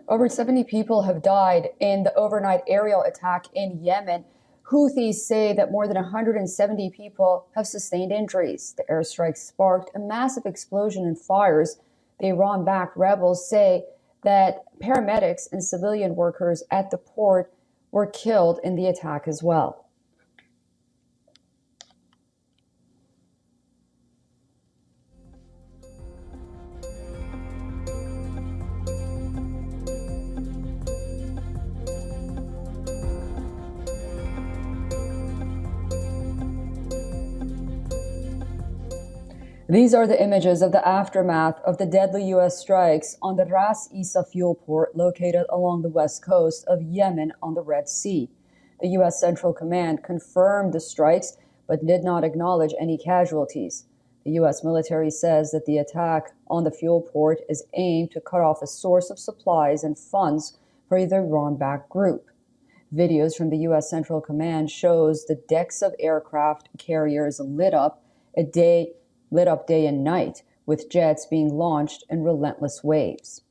Over 70 people have died in the overnight aerial attack in Yemen. Houthis say that more than 170 people have sustained injuries. The airstrikes sparked a massive explosion and fires. The Iran-backed rebels say that paramedics and civilian workers at the port were killed in the attack as well. These are the images of the aftermath of the deadly U.S. strikes on the Ras Isa fuel port located along the west coast of Yemen on the Red Sea. The U.S. Central Command confirmed the strikes but did not acknowledge any casualties. The U.S. military says that the attack on the fuel port is aimed to cut off a source of supplies and funds for the Iran-backed group. Videos from the U.S. Central Command shows the decks of aircraft carriers lit up day and night, with jets being launched in relentless waves.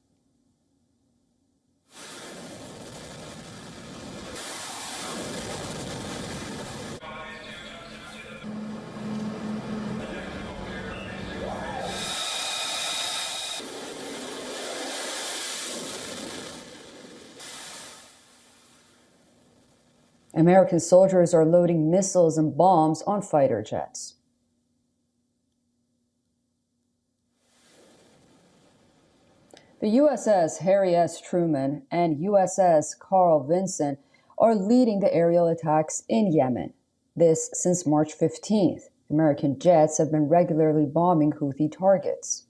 American soldiers are loading missiles and bombs on fighter jets. The USS Harry S. Truman and USS Carl Vinson are leading the aerial attacks in Yemen. This since March 15th. American jets have been regularly bombing Houthi targets.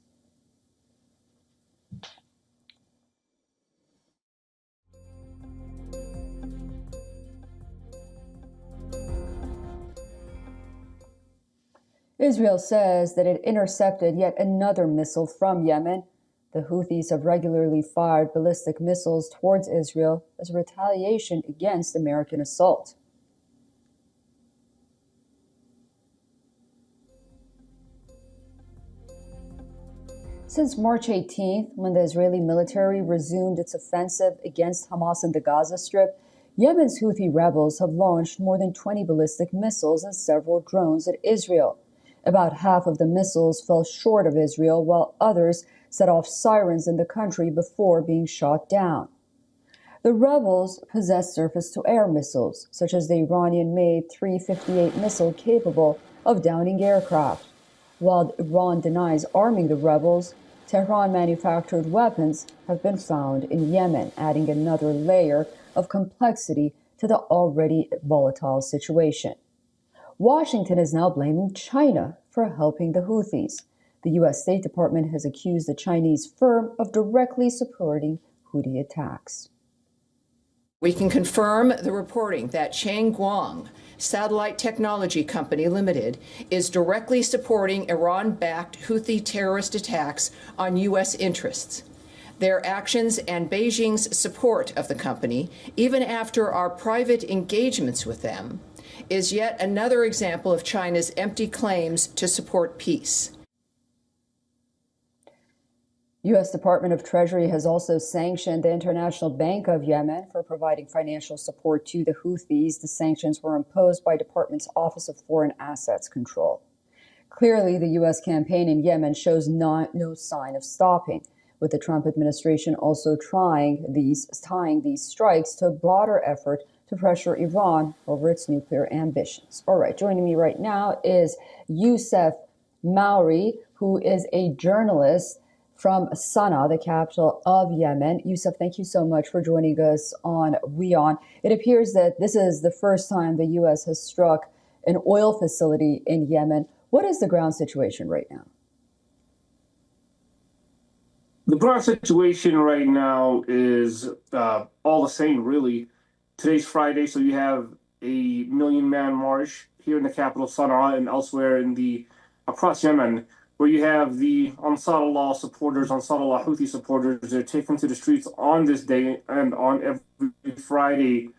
Israel says that it intercepted yet another missile from Yemen. The Houthis have regularly fired ballistic missiles towards Israel as a retaliation against American assault. Since March 18th, when the Israeli military resumed its offensive against Hamas in the Gaza Strip, Yemen's Houthi rebels have launched more than 20 ballistic missiles and several drones at Israel. About half of the missiles fell short of Israel, while others set off sirens in the country before being shot down. The rebels possess surface-to-air missiles, such as the Iranian-made 358 missile capable of downing aircraft. While Iran denies arming the rebels, Tehran-manufactured weapons have been found in Yemen, adding another layer of complexity to the already volatile situation. Washington is now blaming China for helping the Houthis. The U.S. State Department has accused the Chinese firm of directly supporting Houthi attacks. We can confirm the reporting that Changguang Satellite Technology Company Limited is directly supporting Iran-backed Houthi terrorist attacks on U.S. interests. Their actions and Beijing's support of the company, even after our private engagements with them, is yet another example of China's empty claims to support peace. U.S. Department of Treasury has also sanctioned the International Bank of Yemen for providing financial support to the Houthis. The sanctions were imposed by Department's Office of Foreign Assets Control. Clearly, the U.S. campaign in Yemen shows no sign of stopping, with the Trump administration also tying these strikes to a broader effort to pressure Iran over its nuclear ambitions. All right, joining me right now is Youssef Mauri, who is a journalist from Sanaa, the capital of Yemen. Youssef, thank you so much for joining us on WION. It appears that this is the first time the U.S. has struck an oil facility in Yemen. What is the ground situation right now? The ground situation right now is all the same, really. Today's Friday, so you have a million-man march here in the capital, Sanaa, and elsewhere across Yemen, where you have the Ansar Allah supporters, Ansar Allah Houthi supporters, they're taken to the streets on this day and on every Friday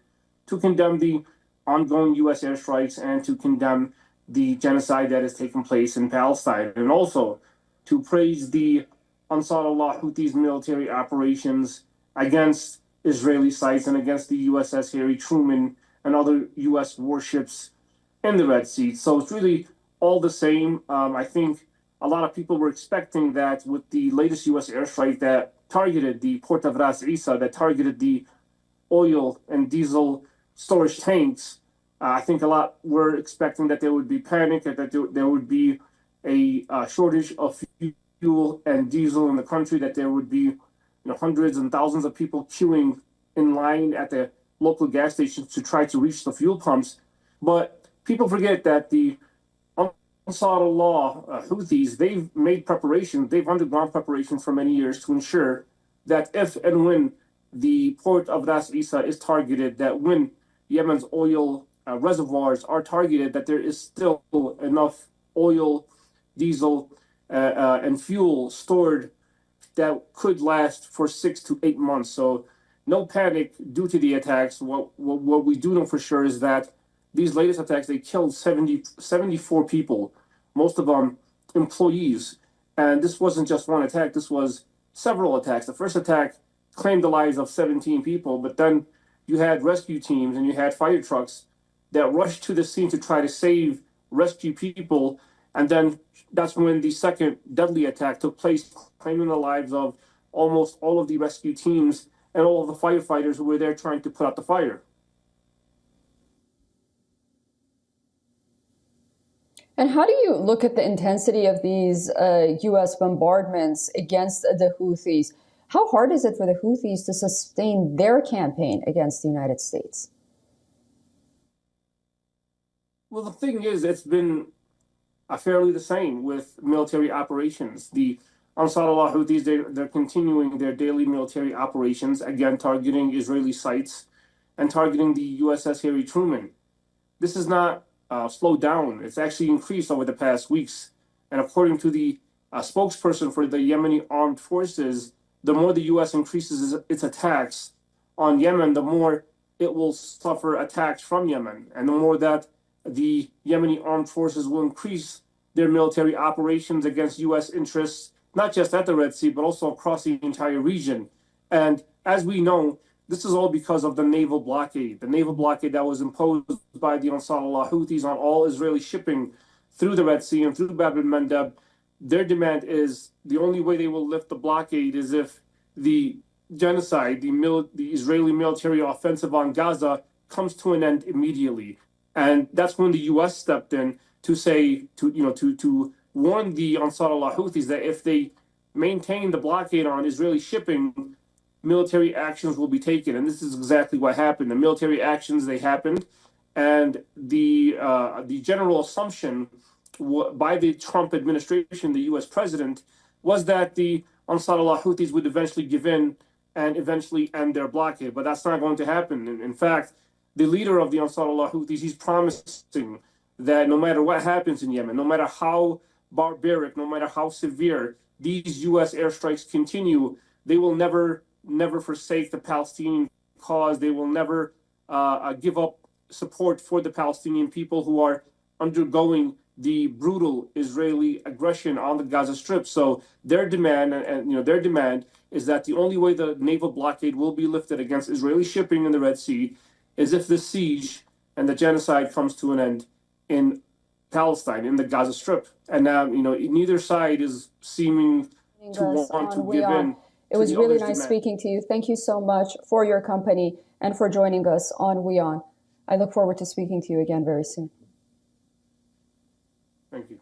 to condemn the ongoing U.S. airstrikes and to condemn the genocide that has taken place in Palestine, and also to praise the Ansar Allah Houthis military operations against Israeli sites and against the USS Harry Truman and other U.S. warships in the Red Sea. So it's really all the same. I think a lot of people were expecting that with the latest U.S. airstrike that targeted the port of Ras Isa, that targeted the oil and diesel storage tanks. I think a lot were expecting that there would be panic, that there would be a shortage of fuel and diesel in the country, that there would be hundreds and thousands of people queuing in line at the local gas stations to try to reach the fuel pumps. But people forget that the Ansar Allah Houthis, they've made preparations, they've undergone preparations for many years to ensure that if and when the port of Ras Isa is targeted, that when Yemen's oil reservoirs are targeted, that there is still enough oil, diesel, and fuel stored that could last for 6 to 8 months. So no panic due to the attacks. What we do know for sure is that these latest attacks, they killed 74 people, most of them employees. And this wasn't just one attack, this was several attacks. The first attack claimed the lives of 17 people, but then you had rescue teams and you had fire trucks that rushed to the scene to try to save rescue people. And then that's when the second deadly attack took place, claiming the lives of almost all of the rescue teams and all of the firefighters who were there trying to put out the fire. And how do you look at the intensity of these U.S. bombardments against the Houthis? How hard is it for the Houthis to sustain their campaign against the United States? Well, the thing is, it's been fairly the same with military operations. The Ansar Allah Houthis, they're continuing their daily military operations, again, targeting Israeli sites and targeting the USS Harry Truman. This is not slowed down. It's actually increased over the past weeks. And according to the spokesperson for the Yemeni armed forces, the more the U.S. increases its attacks on Yemen, the more it will suffer attacks from Yemen. And the more that the Yemeni armed forces will increase their military operations against U.S. interests, not just at the Red Sea, but also across the entire region. And as we know, this is all because of the naval blockade that was imposed by the Ansar Allah Houthis on all Israeli shipping through the Red Sea and through Bab el-Mandeb. Their demand is the only way they will lift the blockade is if the genocide, the Israeli military offensive on Gaza comes to an end immediately. And that's when the U.S. stepped in to say, to warn the Ansar Allah Houthis that if they maintain the blockade on Israeli shipping, military actions will be taken. And this is exactly what happened. The military actions, they happened. And the general assumption by the Trump administration, the U.S. president, was that the Ansar Allah Houthis would eventually give in and eventually end their blockade. But that's not going to happen. In fact, the leader of the Ansar Allah Houthis, he's promising that no matter what happens in Yemen, no matter how barbaric, no matter how severe these U.S. airstrikes continue, they will never forsake the Palestinian cause. They will never give up support for the Palestinian people who are undergoing the brutal Israeli aggression on the Gaza Strip. So their demand, their demand is that the only way the naval blockade will be lifted against Israeli shipping in the Red Sea is if the siege and the genocide comes to an end in Palestine, in the Gaza Strip. And now, neither side is seeming to want to give in. It was really nice speaking to you. Thank you so much for your company and for joining us on WION. I look forward to speaking to you again very soon. Thank you.